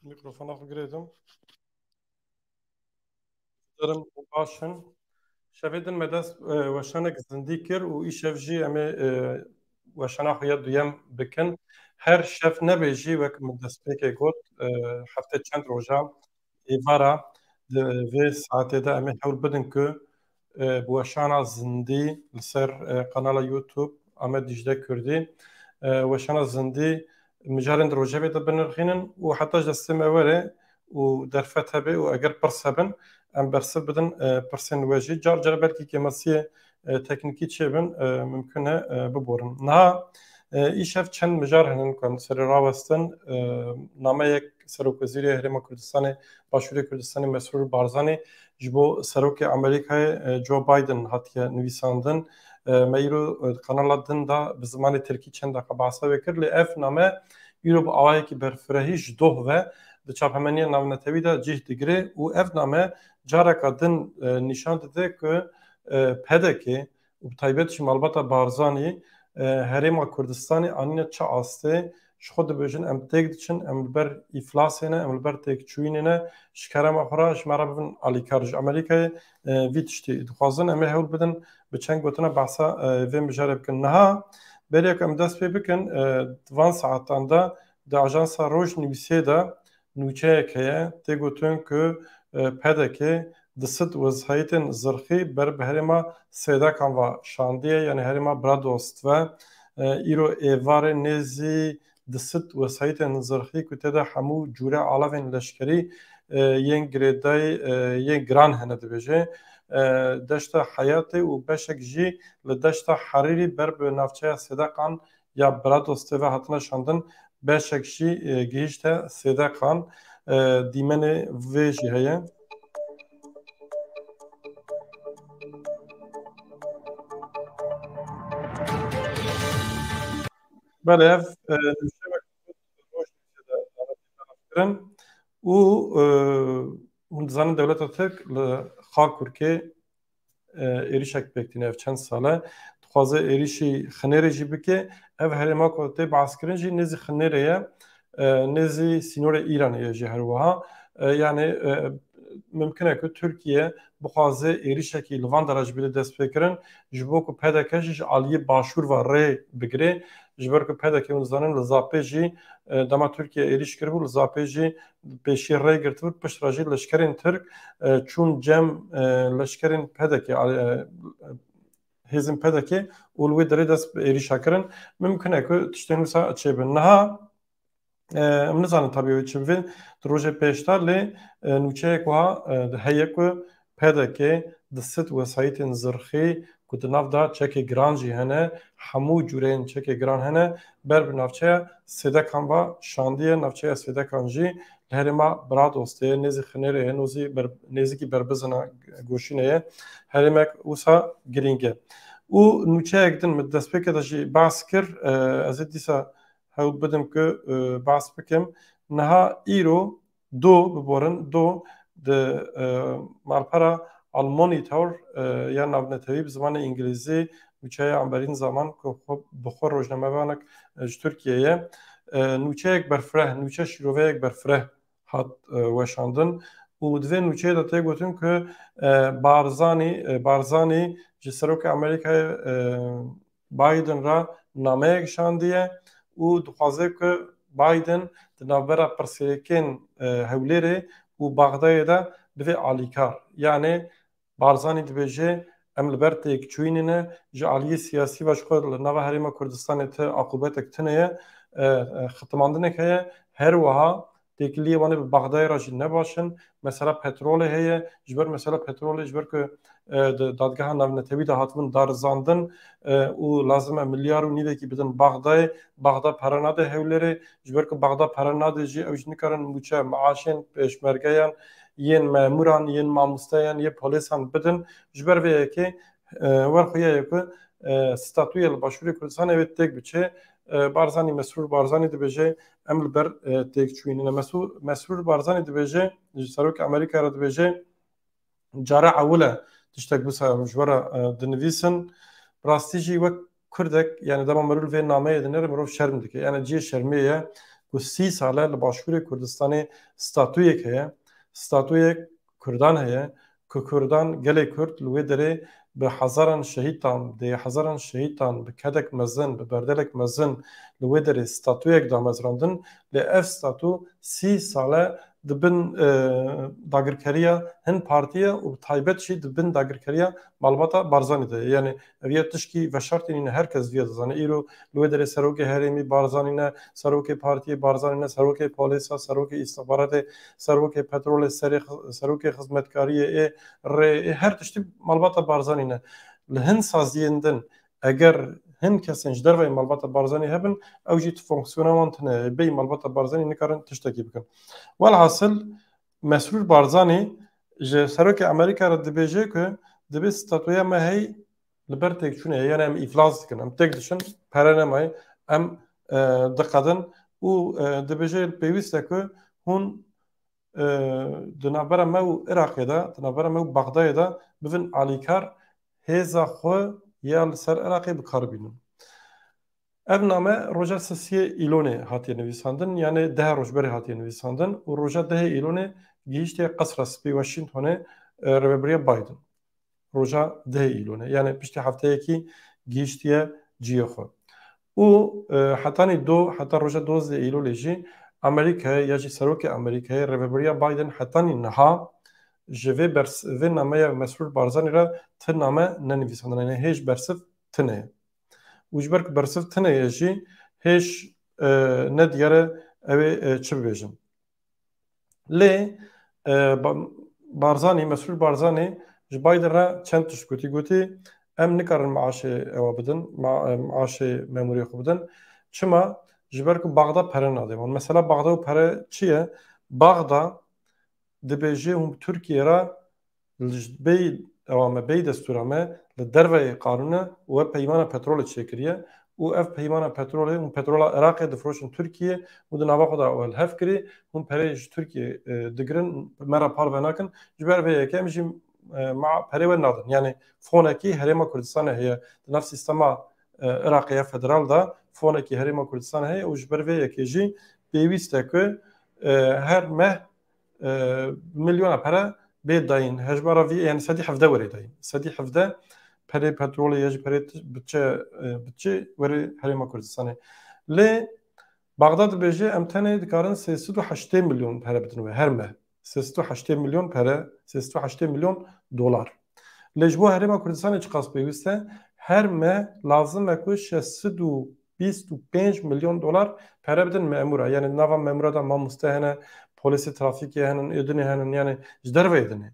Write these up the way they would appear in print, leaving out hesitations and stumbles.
Mikrofona girdim. Derim başın. Şevedin medes weşanek zindî kir û îşev jî em ê weşana xwe ya duyem bikin. Her şev nebe jî wek min destpêkê got hefte çend roja êvara di vê saetê de em ê hewl bidin ku bi weşana zindî li ser kanala YouTube Amed Dicle Kurdî weşana zindî mijarên di rojevê de binirxînin û heta ji destê me were û derfet hebe û eger pirs hebin em bersiv bidin pirsên we jî car car belkî kêmasiyê teknîkî çêbin mümkün e biborin. Niha îşev çend mijar hinin ku em serê rawestin nameyek Serokwezîrê Herêma Kurdistanê Başûrê Kurdistanê Mesrûr Barzanî ji bo Serokê Amerîkayê Joe Biden hatiye nivîsandin. Me îro kanala din da bi zimanê Tirkî çend deqa behsa wê kir lê ev name îro bi awayekî berfirehî ji doh ve di çapemeniya navnetewî de cih digire û ev name careka din nîşan dide ku pedekê û bi taybet jî malbata Barzanî Herêma Kurdistanê anîne çi astê ji xwe dibêjin em têk diçin em li ber îflasê ne em li ber têkçûyînê ne ji kerema xwe re ji me re bibin alîkar ji Amerîkayê vî tiştî dixwazin em ê hewl bidin bi çend gotina behsa vê mijarê bikin. Niha berê ku em dest pê bikin di van saetan de di ajansa Rojnivîsê de nûçeyek heye tê gotin ku pedekê di sid wezhayetên zirxî ber bi herêma sêdekan ve şandiye yani herêma Bradost ve îro êvarê nêzî di sid wezhayetên zirxî ku tê de hemû cûre alavên leşkerî yên girêdayî yên giran hene dibêje deşta Heyatê û beşek jî li deşta Herîrî ber bi navçeya sêdekan ya Bradostê ve hatine şandin beşek jî gihîşte sêdekan dîmenê vê jî heye. Belê ev kirin û hûn dizanin dewleta Tirk li Xarkûrkê êrişek pêktîne ev çend sal e dixwaze êrişî xinêrê jî bike ev herêma ku tê behskirin jî nêzî xinêrê ye nêzî sînorê Îranê ye jî her wiha yani mümkün e ku Tirkiye bixwaze êrişekî li van de re ji bîrê dest pê kirin ji bo ku pedeke jî ji aliyê başûr ve rê bigire ji ber ku pedekê hûn dizanin li Zapê jî dema Tirkiye êriş kiribû li Zapê jî pêşî rê girtibû pişt re jî leşkerên Tirk çûn cem leşkerên pedekê hêzên pedekê û li wê derê dest bi êrişa kirin mümkün e ku tiştên wisa çêbin. Niha em nizanin tabii wê çi bivê di rojê pêştar lê nûçeyek wiha heye ku pedekê di sid wesayetên zirxî ku di nav da çekê giran jî hene hemû cûreyên çekê giran hene ber bi navçeya sêdekan ve şandiye navçeya sêdekan jî li herêma Bradostê ye nêzî xinêrê ye nêzîkî berbizina goşînê ye herêmek wisa girîng e û nûçeyek din min destpêkê de jî behs kir ez ê dîsa hewl bidim ku behs bikim niha îro do biborin do di malpera Almanî tewr ya navnetewî bi zimanê îngilîzî nûçeya amberîn zaman ku bi xwe rojnamevanek ji Tirkiyeyê nûçeyek berfireh nûçe şîroveyek berfireh hat weşandin û di vê nûçeyê de tê gotin ku Barzanî ji Serokê Amerîkayê Biden re nameyek şandiye û dixwaze ku Biden di navbera pirsgirêkên Hewlêrê û Baxdayê de bibe alîkar yani Barzanî dibêje em li ber têkçûyînê ne ji aliyê siyasî ve ji xwe li nava Herêma Kurdistanê ti aqubetek tune ye xitimandinek heye her wiha têkiliyê wan ê bi Baxdayê re jî ne baş in mesela petrolê heye ji ber mesela petrolê ji ber ku di dadgeha navnetewî de hatibin darizandin û lazim e milyar û nîvekî bidin Baxdayê Baxda pere nade Hewlêrê ji ber ku Baxda pere nade jî ew jî nikarin mûçe meaşên pêşmergeyan yên memuran yên mamosteyan yên polîsan bidin ji ber vê yekê werxuya ye ku statûya li Başûrê Kurdistanê wê têk biçe Barzanî Mesrûr Barzanî dibêje em li ber têkçûyînê Mesrûr Barzanî dibêje ji Serokê Amerîkayê re dibêje cara ewil e tiştek wisa ji we re dinivîsin rastî jî wek Kurdek yani dema mirov vê nameyê dinêre mirov şerm dike yani ciyê şermê ye ku 30 sale li Başûrê Kurdistanê statûyek heye, statûyek Kurdan heye ku Kurdan gelê Kurd li wê derê bi hezaran şehîdan, dê hezaran şehîdan bi kedek mezin, bi berdelek mezin li wê derê statûyek damezrandin, lê ev statû 30 sale dibin dagirkeriya hin partiye û taybet jî dibin dagirkeriya malbata Barzanî de. Yani ev tişkî veşartîne herkes diye dizane. Îro li wê derê serokê herêmî Barzanî ne, serokê partiyê Barzanî ne, serokê polîsa, serokê îstixbaratê, serokê petrolê, serokê xizmetkariyê rê her tiştî malbata Barzanî ne. Li hin saziyên din eger hin kesên ji derveyê malbata Barzanî hebin, ew jî fonksiyona wan tune bêyî malbata Barzanî nikarin tiştekî bikin. Welhasıl Mesrûr Barzanî ji serokê Amerîka re dibêje ku dibe statûya me hey li ber têkçûnê yani em îflas dikin, em têk dişin, pere nemaye, em diqedin û dibêje pêwîst e ku hûn di navbera me û Iraqê de, di navbera me û Bexdayê de bivin alîkar hêza xwe ya li ser Iraqê bikaribînin. Ev name roja sesiyê îlonê hatiye nivîsandin, yani 10 roj berê hatiye nivîsandin û roja 10 îlonê gihîştiye Qesra Spî Washingtonê rêveberiya Biden. Roja 10 îlonê, yani piştî hefteyekî gihîştiye ciyê xwe. û hetanî heta roja 12 îlolê jî Amerîkayê ya jî serokê Amerîkayê rêveberiya Biden hetanî niha ji vê nameya Mesrûr Barzanî re ti name nenivîsandin, yani hêj bersiv tune ye. û ji ber ku bersiv tune ye jî hêj nediyare ew ê çi bibêjin. Lê Barzanî, Mesrûr Barzanî ji Biden re çend tişt gotî em nikarin maaşê ewa bidin, maaşê memuriyê xwe bidin. Çima? Ji ber ku Baxda pere nade wan. Mesela Baxda û pere çi ye? Baxda dibêje hûn Tirkiye re bêyî ewa me bêyî destûra me li derveyê qanûne û ev peymana petrolê çêkiriye û ev peymana petrolê hûn petrola Iraqê difiroşin Tirkiye û di nava xwe de ew hev kirî hûn perê ji Tirkiye digirin me re par venakin ji ber vê yekê em jî perê we nadin. Yani fonekî Herêma Kurdistanê heye di nav sîstema Iraqê federal da fonekî Herêma Kurdistanê heye û ji ber vê yekê jî pêwîst e ku her meh milyona pere bê dayîn hejmara vî yani sedî hevde werê dayîn. Sedî hevde perê petrolê ya jî perê biçe werê Herêma Kurdistanê. Lê Baxda dibêje em tenê dikarin 380 milyon pere bidin we her meh. 380 milyon pere, 380 milyon dolar. Lê ji bo Herêma Kurdistanê çi qas pêwîst e? Her me lazim e ku 625 milyon dolar pere bidin memura. Yani nava memura da mamoste hene, polîsê trafîkê henin, êdinê henin, yani ji derve êdinê.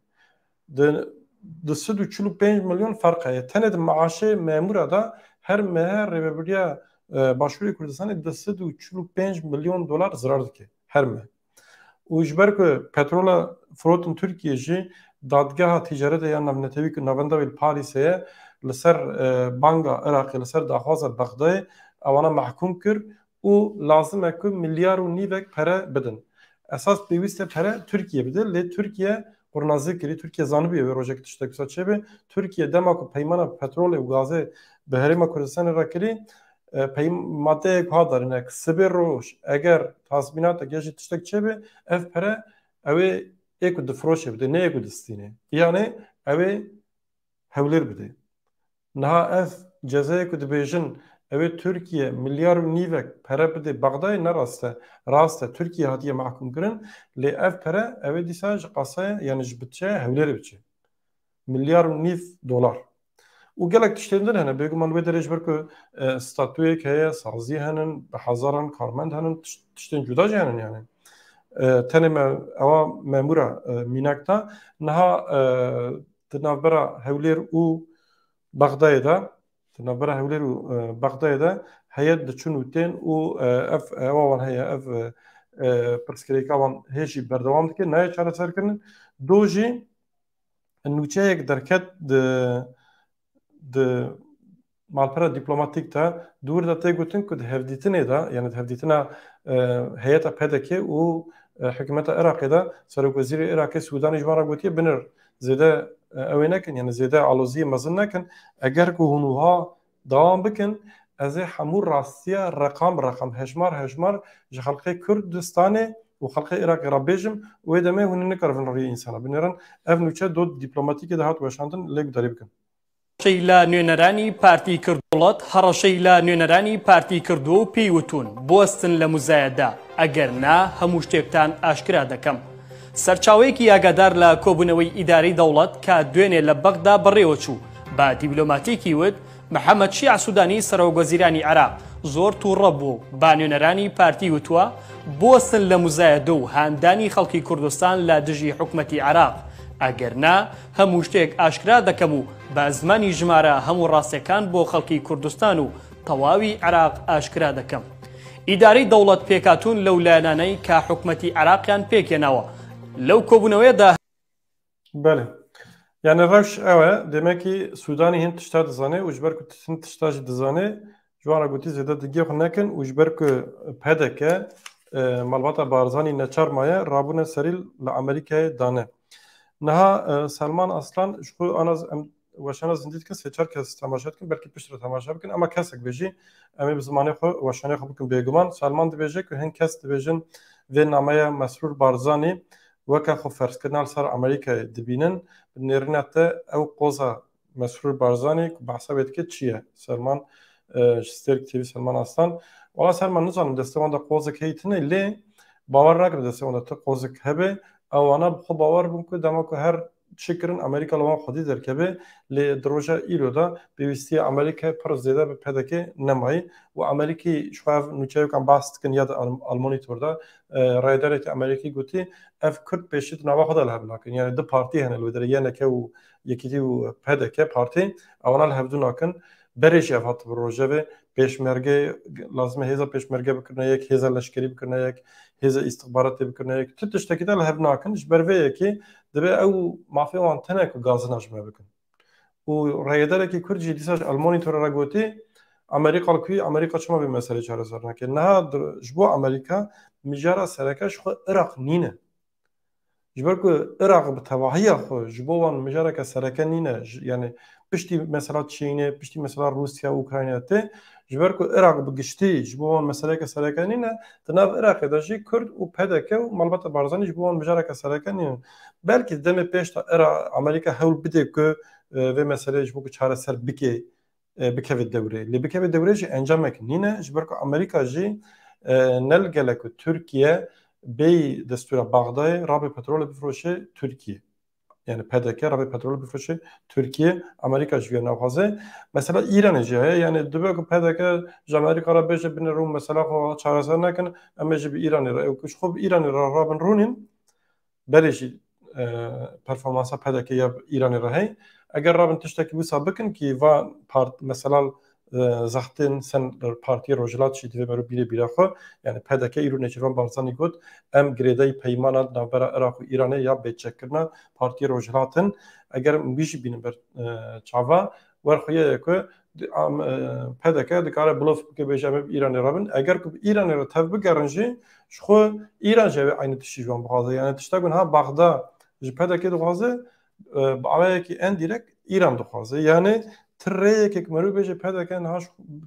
Di 345 milyon fark heye. Tenê di maaşê memura da her mehe rêveberiya Başûrê Kurdistanê 245 milyon dolar zirar dike. Her me. û ji ber ku petrola firotin Tirkiye jî dadgeha tîcaretê ya navnetewî ku navenda wê li Parîsê li ser Banka Iraqê li ser daxwaza Bexdayê ewana mehkûm kir û lazim e ku milyar û nîvek pere bidin. Esas pêwîst e pere Tirkiye bide, lê Tirkiye qurnazî kirî, Tirkiye zanibûye wê rojek tiştek wisa çêbê. Tirkiye dema ku peymana petrolê û gazê bi Herêma Kurdistanê re kirî, maddeyek ha darîne sibê roj eger tazmînatek jî tiştek çêbê ev pere ew ê ku difiroşe bide, ne ê ku distîne. Yani ew ê hewlêr bide. Niha ev cezayê ku dibêjin ew ê Tirkiye milyar û nîvek pere bide Bexdayê ne rast e. Rast e Tirkiye hatiye mehkûm kirin lê ev pere ew ê dîsa ji qasaya yani ji bütçeya hewlêrê biçe. Milyar û nîv dolar. û gelek tiştên din hene bêguman wê derê ji ber ku statûyek heye, sazî henin, bi hezaran karmend henin, tiştên cuda jî henin yani. Tenê me ewa memûra mînak da niha di navbera hewlêr û Bexdayê de di navbera hewlêr û Bexdayê de heyet diçûn û tên û ev ewa wan heye ev pirsgirêka wan hê jî berdewam dike nayê çareserkirin. Du jî nûçeyek derket di malpera dîplomatîk de dûr de tê gotin ku di hevdîtinê de yani di hevdîtina heyeta PDK û hikûmeta Iraqê de Serokwezîrê Iraqê Sûdanê ji wan re gotiye binir zêde ew ê nekin yani zêde aloziyê mezin nekin eger ku hûn wiha dewam bikin از همون راستی رقم هجمار خلق کردستان و خلق عراق را بیجم و ادامه هنر نکردن روی انسان بنرن اف نوچه دو دیپلماتیک ده هات واشنطن لگ داری بکن هەڕەشەی لە نوێنەرانی پارتی کردوڵەت هەڕەشەی لە نوێنەرانی پارتی کردو و پێیوتون بۆستن لە موزایەدا ئەگەر نا هەموو شتێکتان ئاشکرا دەکەم. سەرچاوەیەکی ئاگادار لە کۆبوونەوەی ئیداری دەوڵەت کە دوێنێ لە بەغدا بەڕێوە چوو بە دیبلۆماتیکی وت محەممەد شیع سوودانی سەرۆگۆزیرانی عراق زۆر تووڕە بوو با نوێنەرانی پارتی وتووە بۆستن لە موزایەدە و هاندانی خەڵکی کوردستان لە دژی حکومەتی عراق. ئەگەر نا هەموو شتێک ئاشکرا دەکەم و بە زمانی ژمارە هەموو ڕاستیەکان بۆ خەڵکی کوردستان و تەواوی عراق ئاشکرا دەکەم. ئیدارەی دەوڵەت پێکاتون لەو لایەنانەی کە حکومەتی عراقیان پێکێناوە لەو کۆبوونەوەیەدا. بله yani rewş ew demekî Sudanî hin tişta dizane û ji ber ku hin tişta jî dizane ji wan re gotî zêde digeh xwe nekin û ji ber ku pedeke malbata Barzanî neçar maye rabûne serî li Amerîkayê dane. Niha Selman Aslan ji xwe ana em weşana zindî dikin sê-çar kes temaşa dikin belkî piştre temaşa bikin ama kesek bêjî em ê bi zimanê xwe weşanê xwe bikin bêguman. Selman dibêje ku hin kes dibêjin vê nameya Mesrûr Barzanî weke xwe ferzkirina li ser Amerîkayê dibînin nêrîna te ew qoza Mesrûr Barzanî ku behsa wê dike çi ye? Selman ji Stêrk TV Selman Aslan wala Selman nizanim destê wan de qozek heye tune lê bawer nakim destê wan de te qozek hebe ewana bi xwe bawer bûn ku dema ku her çi kirin Amerîka li wan xwedî derkeve lê di roja îro da pêwîstiya Amerîkayê pir zêde bi pedekê nemayî û Amerîkî ji xwe ev nûçeyekên bahs dikin ya di Almonîtor da raydarekî Amerîkî gotî ev Kurd pêşî di nava xwe de li hev nakin yani du partî hene li wê derê yeneke û yekîtî û pedeke partî ewana li hevdû nakin berê jî ev hat bi rojevê pêşmerge lazim e hêza pêşmerge bikirine yek hêza leşkerî bikirine yek hêza îstixbaratê bikirine yek tu tiştekî de li hev nakin ji ber vê yekê dibe ew mafê wan tune ku gazina ji me bikin û raydarekî Kurd jî dîsa ji Almonîtora re gotî Amerîka li ku Amerîka çima vê meselê çareser neke niha ji bo Amerîka mijara sereke ji xwe Iraq nîne ji ber ku Iraq bi tevahiya xwe ji bo wan mijareke sereke nîne yani piştî mesela Çînê piştî mesela Rusya Ukrayna tê ji ber ku Iraq bi giştî ji bo wan meseleke sereke nîne di nav Iraqê de jî Kurd û pedeke û malbata Barzanî ji bo wan mijareke sereke nîne belkî demê pêş de Amerîka hewl bide ku vê meseleyê ji bo ku çareser bike bikeve dewrê lê bikeve dewrê jî encamek nîne ji ber ku Amerîka jî nelgele ku Türkiye bey destûra Baxdayê rabê petrolê bifroşe Türkiye yani PDK rabê petrolê bifroşe Türkiye Amerîka ji vê navxwazê mesela İranê jî heye yani dibe ku PDK ji Amerîka re bêje bine rû mesela xwe çareser nekin em ê jî bi İranê re ew ku ji xwe bi İranê re rabin rûnîn berê jî performansa PDK ya İranê re hey eger rabin tiştekî wisa bikin kî va mesela zaxtên sen Partiya Rojhilat jî divê merû bîrê bîra xwe yani PDK îro Nêçîrvan Barzanî got em girêdayî peymana navbera Iraq û Îranê ya bêçekkirina Partiya Rojhilatin eger wî jî bînin ber çava werxuye ku PDK dikare bilof bike bêje em ê bi Îranê re bin eger ku bi Îranê re tev bigerin jî ji xwe İran jî ew aynı tiştî ji wan bixwaze yani tişta ku niha Baxda ji PDK dixwaze bi awayekî endirekt İran dixwaze yani rêyekek merû bêje PDK niha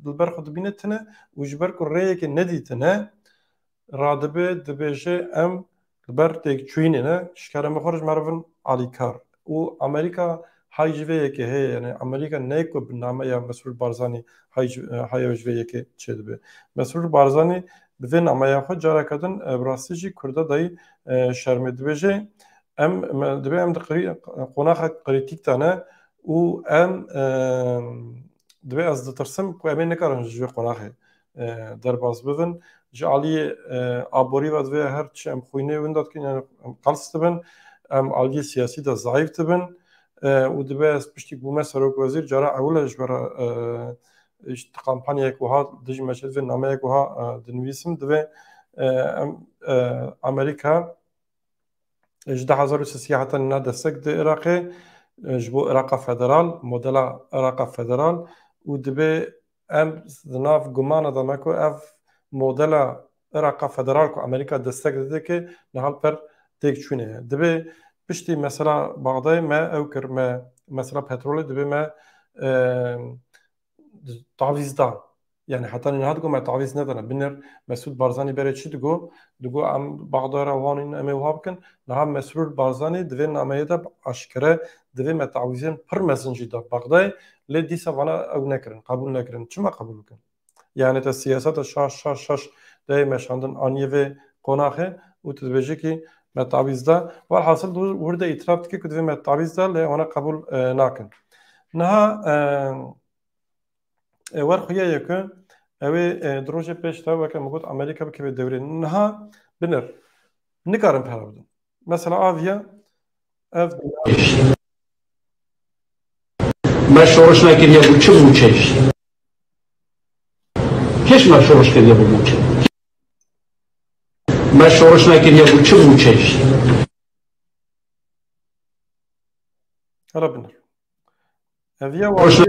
li ber xwe dibîne tune û ji ber ku rêyekê nedîtine radibe dibêje em li ber têkçûyînê ne şikerên bixwe ji merivin alîkar û Amerîka hay ji vê yekê heye yani Amerîka neyê ku bi nameya Mesrûr Barzanî haya ji vê yekê çê dibe Mesrûr Barzanî bi vê nameya xwe careke din bi rastî jî Kurda dayî şermê dibêje em dibe em di qonaxa qirîtîk de ne û em divê ez ditirsim ku em ê nikarin ji vê qonaxê derbas bibin ji aliyê aborî ve divê her çi em xwînê wenda dikin yani em qels dibin em aliyê siyasî de zayıf dibin û divê ez piştî bûme serokvezîr cara ewle ji ber kampanyayek wiha dijî me çê divê nameyek wiha dinivîsim divê em Amerîka ji 2003 heta nîna destek di Iraqê ji bo Iraqa federal modela Iraqa federal û divê em di nav gumana de me ku ev modela Iraqa federal ku Amerîka destek didike nihal per têkçûnê ye divê piştî mesela Baxdayê me ew kir me mesela petrolê divê me tavîzda يعني حتى نهاد قوم تعويض ندنا بنر مسعود بارزاني بري شي دقو عم بعض روانين أمي وهابكن نها مسعود بارزاني دوين أميدا عشكرة دوين متعويزين بر مسنجي دا بغداي لدي سوانا أو نكرن قبول نكرن شو ما قبول كن يعني السياسات الشاش ده مش عندن أنيفة قناخه وتتبجي كي متعويز دا والحاصل دو ورد إتراف كي كدوين متعويز دا لأنا قبول ناكن نها ورخيا يكون اوی دروژه پیش تا وکه مگود امریکا بکی به دوره نها بنر نکارم پهلا بدن مثلا آویا اف ما شورش نکردی بود چه بود چش کش ما شورش کردی بود چه ما شورش نکردی بود چه بود چش هلا بنر اویا والی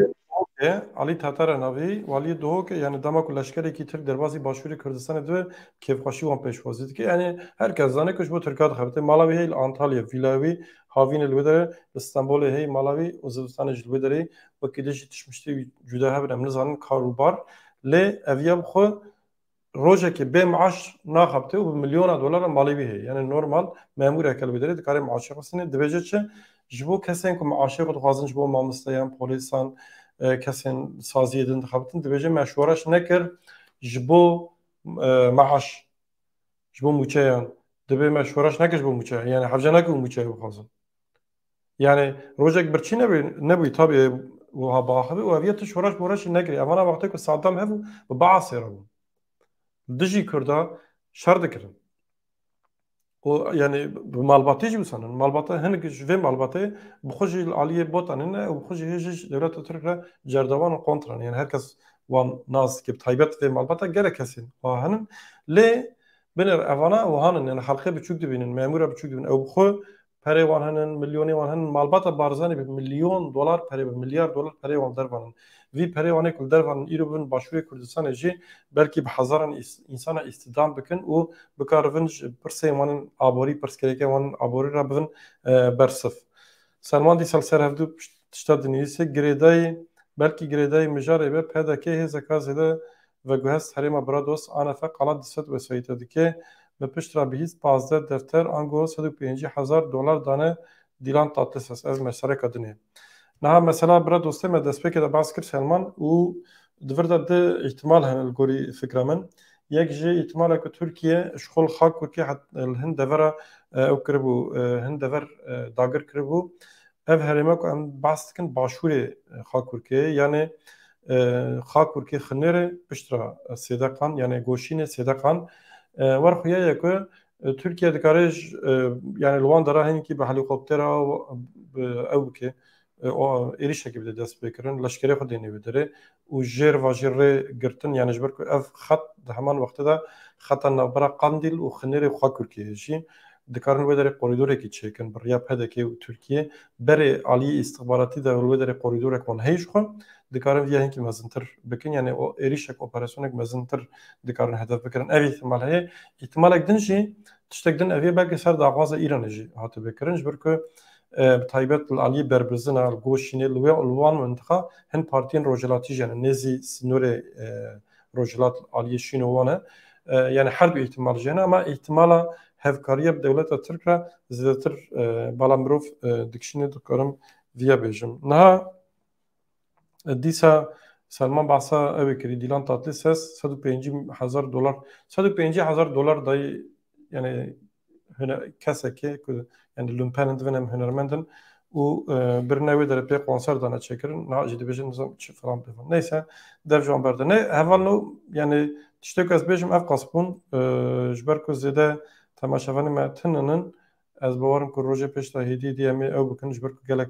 علی تاتر ناوی والی دو که یعنی دما لشکری کی تر دروازی باشوری کردستان دو کیفخوشی وان پیشوازی که یعنی هر کس زانه کش بو ترکات خبرته مالاوی هی انطالیا ویلاوی هاوین الودره استانبول هی مالاوی ازبستان جلودره و کدیش تشمشتی جدا هبر من زانن کاروبار ل اویا خو روزه که به معاش ناخبته و میلیون دلار مالی هی یعنی نورمال مامور اکل بدره دکار معاش خصنی دبجه چه جبو کسین که معاش خود خوازن جبو مامستیان پلیسان کسین سازی دن خبرتن دبجه مشورش نکر جبو معاش جبو موچهان دبی مشورش نکر جبو موچه یعنی حرجه نکو موچه بخوازن یعنی روزک برچی نبی تابی و ها باخبی و اویت شورش بورش نکری اما وقتی که صادم هفو و بعثی رو دجی کرده شرد کردن و یعنی مالباتی جو سنن مالباتی هنگ جوی مالباتی بخوجی عالیه بوتانن و بخوجی هیچ دولت ترکیه جردوان و کنترل یعنی هر کس وان ناز که تایبت و مالباتا گره کسین و هنن لی بنر اوانا و هنن یعنی حلقه بچوک دبینن مامورا بچوک دبینن او بخو پره وان هنن میلیونی وان هنن مالباتا بارزانی به میلیون دلار پره به میلیارد دلار پره وان در وانن وی پره وانی کل در وان ایرو بن باشوری کردستان جی بلکی به هزاران انسان استدام بکن و بکارونج پرسه وانن آبوری پرسکریکه وانن آبوری را بن برصف سلمان دی سال هفدو تشتاد نیسه گریدای بلکی گریدای مجاری به پیدا که هزا کازده و گوهست حریم برادوس آن فقط دست و سویت دیگه به پشت را بهیز 15 دفتر آنگو 150,000 دلار دانه دیلان تاتلس از مشترک دنیا نه مثلا برا دوسته ما دست که باز کرد سلمان و دورد ده احتمال هنالگوری فکر من یک جه احتمال که ترکیه شغل خاک ترکیه حتی الهند دورا او کربو هند دور داگر کربو ev herêmek em behs dikin başûrê Xakurkê yanê Xakurkê xinêrê piştra sêdeqan yanê goşînê sêdeqan werxuya ye ku Tirkiye dikare yani li wan dera hinekî bi helîkoptera ew bike êrişekê bide dest pê kirin leşkerê xwe dêne bidire û jêr vajî rê girtin yani ji ber ku ev xet di heman wextê de xeta navbera Qandîl û xinêrê Xakurkê jî dikarin wê derê korîdorekî çêkin bi riya pedekê û Tirkiye berê aliyê îstixbaratî de wê derê korîdorek wan heye ji xwe dikarin vîya hinkî mezintir bikin yani o êrişek operasyonek mezintir dikarin hedef bikirin ev îhtimal heye îhtimalek din jî tiştek din evê belkî ser daxwaza Îranê jî hate bikirin ji ber ku taybet li aliyê berbizina li goşînê li wan mintiqa hin partiyên rojhilatî jî yani nêzî sînorê rojhilat aliyê şîno wan e yani her du îhtimal jî hene ama îhtimala hevkariya devleta Tirk re zêdetir bala mirov dikişînê dikarim vîya bêjim niha dîsa Selman behsa ew ê kirî Dîlan Tatlî ses 150,000 dolar 150,000 dolar dayê yani kesekê ku yani lumpenin divin em hunermendin û birine wê derê pê konser dane çêkirin niha jî dibêjin nizam çi falan pêvan neyse dev jan berde ne heval no yani tiştek ez bêjim ev qasbûn ji ber ku zêde temaşevanê me tininin ez bawarim ku rojê pêş de hêdî dîyemê ew bikin ji ber ku gelek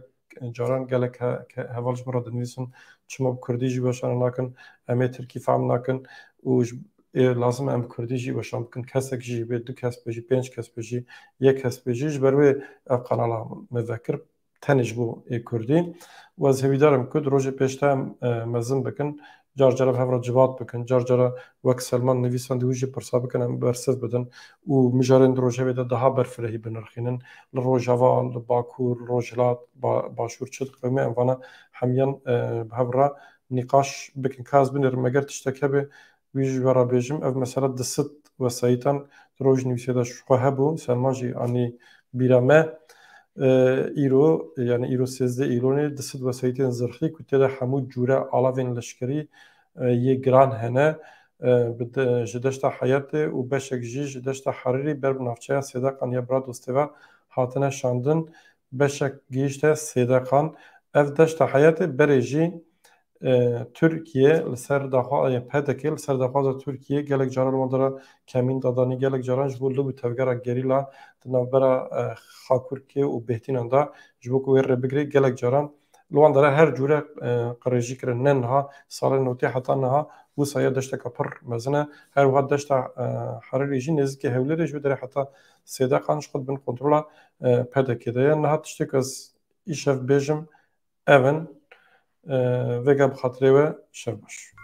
caran gelek heval ji min re dinivîsin çima Kurdî jî weşan nakin em ê Tirkî fehm nakin û lazim em Kurdî jî weşan bikin kesek jî bê du kes bêjî pênc kes bêjî yek kes bêjî ji ber wê ev qanala me vekir tenê ji bo ê Kurdî û ez hêvîdarim ku di rojê pêş de em mezin bikin car cara hevra civat bikin car cara wek Selman nivîsan di wî jî pirsa bikin em bersiv bidin û mijarên di rojevê de daha berfirehî binirxînin li Rojava li Bakur Rojhilat Başûr çi diqîme em vana hemiyan bi hev re نقاش بكن كاز بنر مگر تشتكبه ويج ورا بيجم اف مثلا دست وسايتان روج نويسيدا شخو هبو سلماجي اني بيرامه ايرو يعني ايرو 13 ايروني دست وسايتين زرخي كنت حمود جوره علاوين لشكري يجران هنا جدشتا حياتي وبشك جي جدشتا حريري برب نافچه صداقان يبراد استوا هاتنا شاندن بشك جيشتا صداقان اف دشتا حياتي بريجي Türkiye لسر داخل پدکل لسر داخل ترکیه گلک جاران مندرا کمین دادانی گلک جاران جبول لب تفجر گریلا تنابرا خاکورکی و بهتین اندا جبوک ویر بگری گلک جاران لوان داره هر جوره قريجي كرن نها صار نوتي حتى انها وصايا دشتا كبر مزنه هر وقت دشتا حراري جي نزك هولري جو داره حتى سيدا قانش خد بن كنترولا پدکه ده انها تشتك از ايشف بيجم اون وگه بخاطره و شب باش